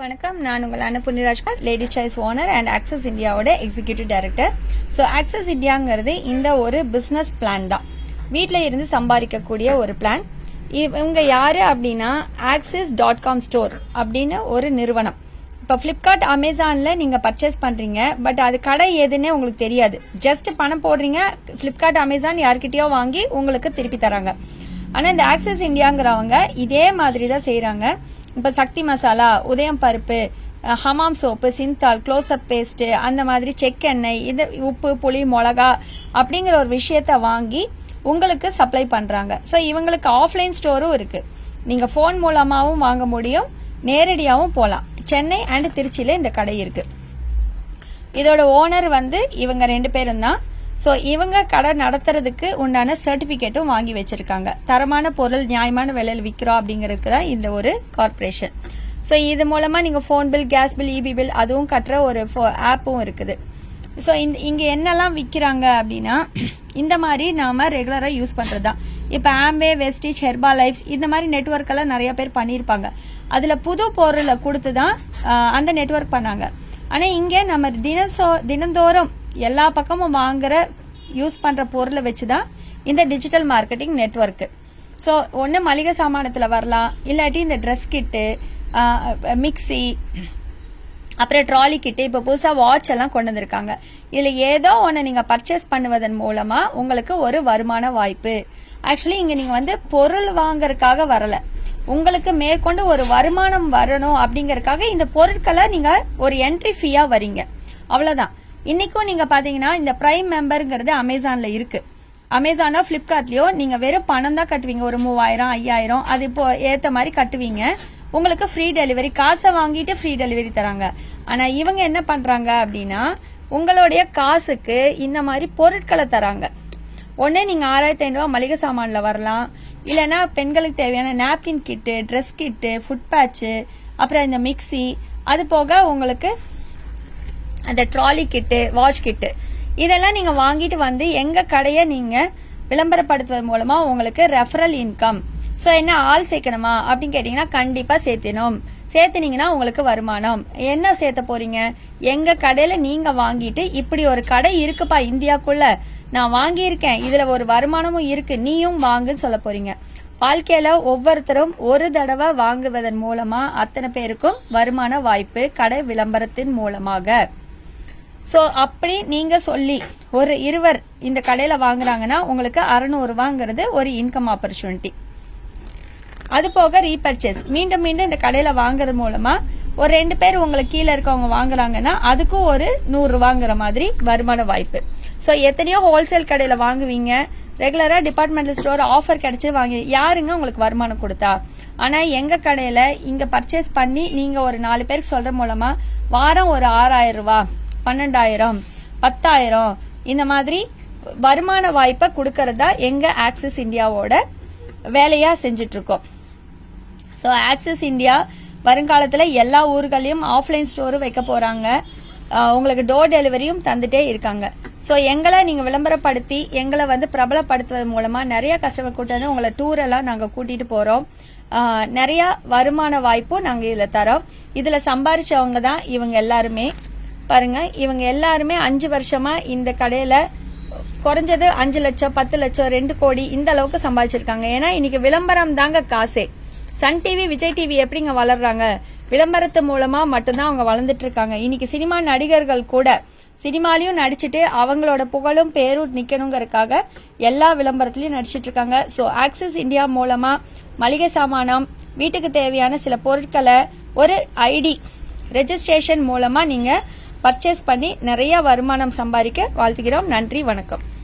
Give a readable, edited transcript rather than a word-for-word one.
வணக்கம், நான் உங்கள் அண்ணா Punniyarajkumar, lady choice owner and access இந்தியாவோட எக்ஸிக்யூட்டிவ் டைரக்டர். ஸோ ஆக்சஸ் இந்தியாங்கிறது இந்த ஒரு பிஸ்னஸ் பிளான் தான், வீட்டில் இருந்து சம்பாதிக்கக்கூடிய ஒரு பிளான். இவங்க யார் அப்படின்னா axis.com ஸ்டோர் அப்படின்னு ஒரு நிறுவனம். இப்போ ஃப்ளிப்கார்ட், அமேசானில் நீங்கள் பர்ச்சேஸ் பண்ணுறீங்க, பட் அது கடை எதுன்னே உங்களுக்கு தெரியாது. ஜஸ்ட் பணம் போடுறீங்க, ஃப்ளிப்கார்ட், அமேசான் யார்கிட்டயோ வாங்கி உங்களுக்கு திருப்பி தராங்க. ஆனால் இந்த ஆக்சஸ் இந்தியாங்கிறவங்க இதே மாதிரி தான் செய்கிறாங்க. இப்போ சக்தி மசாலா, உதயம் பருப்பு, Hamam soap, Cinthol, close-up paste, அந்த மாதிரி செக் எண்ணெய், இது உப்பு, புளி, மிளகா அப்படிங்கிற ஒரு விஷயத்த வாங்கி உங்களுக்கு சப்ளை பண்ணுறாங்க. ஸோ இவங்களுக்கு ஆஃப்லைன் ஸ்டோரும் இருக்குது. நீங்கள் ஃபோன் மூலமாகவும் வாங்க முடியும், நேரடியாகவும் போகலாம். சென்னை அண்ட் திருச்சியில் இந்த கடை இருக்குது. இதோட ஓனர் இவங்க 2 பேரும் தான். ஸோ இவங்க கடை நடத்துறதுக்கு உண்டான சர்டிஃபிகேட்டும் வாங்கி வச்சிருக்காங்க. தரமான பொருள் நியாயமான விலையில் விற்கிறோம் அப்படிங்கிறதுக்கு தான் இந்த ஒரு கார்பரேஷன். ஸோ இது மூலமாக நீங்கள் phone bill, gas bill, EB bill அதுவும் கட்டுற ஒரு ஆப்பும் இருக்குது. ஸோ இங்கே என்னெல்லாம் விற்கிறாங்க அப்படின்னா இந்த மாதிரி நாம் ரெகுலராக யூஸ் பண்ணுறது தான். இப்போ ஆம்பே, வெஸ்டிச், ஹெர்பா லைஃப்ஸ் இந்த மாதிரி நெட்ஒர்க்கெல்லாம் நிறைய பேர் பண்ணியிருப்பாங்க. அதில் புது பொருளை கொடுத்து தான் அந்த நெட்ஒர்க் பண்ணாங்க. ஆனால் இங்கே நம்ம தினந்தோறும் எல்லா பக்கமும் வாங்குற யூஸ் பண்ணுற பொருளை வச்சு தான் இந்த டிஜிட்டல் மார்க்கெட்டிங் நெட்ஒர்க்கு. ஸோ ஒன்று மளிகை சாமானத்தில் வரலாம், இல்லாட்டி இந்த ட்ரெஸ் கிட்டு, மிக்சி, அப்புறம் ட்ராலி கிட்டு, இப்போ புதுசாக வாட்ச் எல்லாம் கொண்டு வந்திருக்காங்க. இதில் ஏதோ ஒன்று நீங்கள் பர்ச்சேஸ் பண்ணுவதன் மூலமாக உங்களுக்கு ஒரு வருமான வாய்ப்பு. ஆக்சுவலி இங்கே நீங்கள் பொருள் வாங்கறதுக்காக வரலை, உங்களுக்கு மேற்கொண்டு ஒரு வருமானம் வரணும் அப்படிங்கறதுக்காக இந்த பொருட்களை நீங்கள் ஒரு என்ட்ரி ஃபீயாக வரீங்க, அவ்வளோதான். இன்னைக்கும் நீங்க பாத்தீங்கன்னா இந்த பிரைம் மெம்பர்ங்கிறது அமேசான்ல இருக்கு. அமேசானோ பிளிப்கார்ட்லயோ நீங்க வெறும் பணம் தான் கட்டுவீங்க, ஒரு 3000, 5000 அது இப்போ ஏத்த மாதிரி கட்டுவீங்க. உங்களுக்கு ஃப்ரீ டெலிவரி, காசை வாங்கிட்டு ஃப்ரீ டெலிவரி தராங்க. ஆனா இவங்க என்ன பண்றாங்க அப்படின்னா உங்களுடைய காசுக்கு இந்த மாதிரி பொருட்களை தராங்க. ஒன்னு நீங்க 6500 மளிகை சாமான்ல வரலாம், இல்லைன்னா பெண்களுக்கு தேவையான நாப்கின் கிட்டு, ட்ரெஸ் கிட்டு, ஃபுட் பேட்ச், அப்புறம் இந்த மிக்சி, அது போக உங்களுக்கு அந்த ட்ராலி கிட்டு, வாட்ச் கிட்டு, இதெல்லாம் நீங்க வாங்கிட்டு எங்க கடையை நீங்க விளம்பரப்படுத்துவது மூலமா உங்களுக்கு ரெஃபரல் இன்கம். ஸோ என்ன ஆள் சேர்க்கணுமா அப்படின்னு கேட்டீங்கன்னா கண்டிப்பா சேர்த்துனீங்கன்னா உங்களுக்கு வருமானம். என்ன சேர்த்த போறீங்க? எங்க கடையில நீங்க வாங்கிட்டு இப்படி ஒரு கடை இருக்குப்பா இந்தியாக்குள்ள, நான் வாங்கியிருக்கேன், இதுல ஒரு வருமானமும் இருக்கு, நீயும் வாங்குன்னு சொல்ல போறீங்க. வாழ்க்கையில ஒவ்வொருத்தரும் ஒரு தடவை வாங்குவதன் மூலமா அத்தனை பேருக்கும் வருமான வாய்ப்பு கடை விளம்பரத்தின் மூலமாக. ஸோ அப்படி நீங்கள் சொல்லி ஒரு 20 இந்த கடையில் வாங்குறாங்கன்னா உங்களுக்கு 600 ரூபாங்கிறது ஒரு இன்கம் ஆப்பர்ச்சுனிட்டி. அது போக ரீபர்ச்சேஸ், மீண்டும் மீண்டும் இந்த கடையில் வாங்குறது மூலமாக ஒரு 2 பேர் உங்களுக்கு கீழே இருக்கவங்க வாங்குறாங்கன்னா அதுக்கும் ஒரு 100 ரூபாங்கிற மாதிரி வருமான வாய்ப்பு. ஸோ எத்தனையோ ஹோல்சேல் கடையில் வாங்குவீங்க, ரெகுலராக டிபார்ட்மெண்டல் ஸ்டோர் ஆஃபர் கிடைச்சி வாங்கி யாருங்க உங்களுக்கு வருமானம் கொடுத்தா? ஆனால் எங்கள் கடையில் இங்கே பர்ச்சேஸ் பண்ணி நீங்கள் ஒரு 4 பேருக்கு சொல்கிற மூலமாக வாரம் ஒரு 6000 ரூபா, 12000, 10000 இந்த மாதிரி வருமான வாய்ப்பை கொடுக்கறது தான் எங்க ஆக்சிஸ் இந்தியாவோட வேலையா செஞ்சுட்டு இருக்கோம். ஸோ ஆக்சிஸ் இந்தியா வருங்காலத்தில் எல்லா ஊர்களையும் ஆஃப்லைன் ஸ்டோரும் வைக்க போறாங்க. உங்களுக்கு டோர் டெலிவரியும் தந்துட்டே இருக்காங்க. ஸோ எங்களை நீங்க விளம்பரப்படுத்தி எங்களை பிரபலப்படுத்துவது மூலமா நிறைய கஸ்டமர் கூட்டு உங்களை டூர் எல்லாம் நாங்கள் கூட்டிட்டு போறோம். நிறைய வருமான வாய்ப்பும் நாங்கள் இதில் தரோம். இதில் சம்பாரிச்சவங்க தான் இவங்க எல்லாருமே. பாருங்க, இவங்க எல்லாருமே 5 வருஷமா இந்த கடையில குறைஞ்சது 5 லட்சம், 10 லட்சம், 2 கோடி இந்த அளவுக்கு சம்பாதிச்சிருக்காங்க. ஏன்னா இன்னைக்கு விளம்பரம் தாங்க காசே. சன் டிவி, விஜய் டிவி எப்படிங்க வளர்றாங்க? விளம்பரத்து மூலமா மட்டும்தான் அவங்க வளர்ந்துட்டு இருக்காங்க. இன்னைக்கு சினிமா நடிகர்கள் கூட சினிமாலையும் நடிச்சுட்டு அவங்களோட புகழும் பேரும் நிக்கணுங்கிறதுக்காக எல்லா விளம்பரத்திலையும் நடிச்சிட்டு இருக்காங்க. ஸோ ஆக்சிஸ் இந்தியா மூலமா மளிகை சாமானம், வீட்டுக்கு தேவையான சில பொருட்களை ஒரு ஐடி ரெஜிஸ்ட்ரேஷன் மூலமா நீங்க பர்ச்சேஸ் பண்ணி நிறைய வருமானம் சம்பாதிக்க வாழ்த்துகிறோம். நன்றி, வணக்கம்.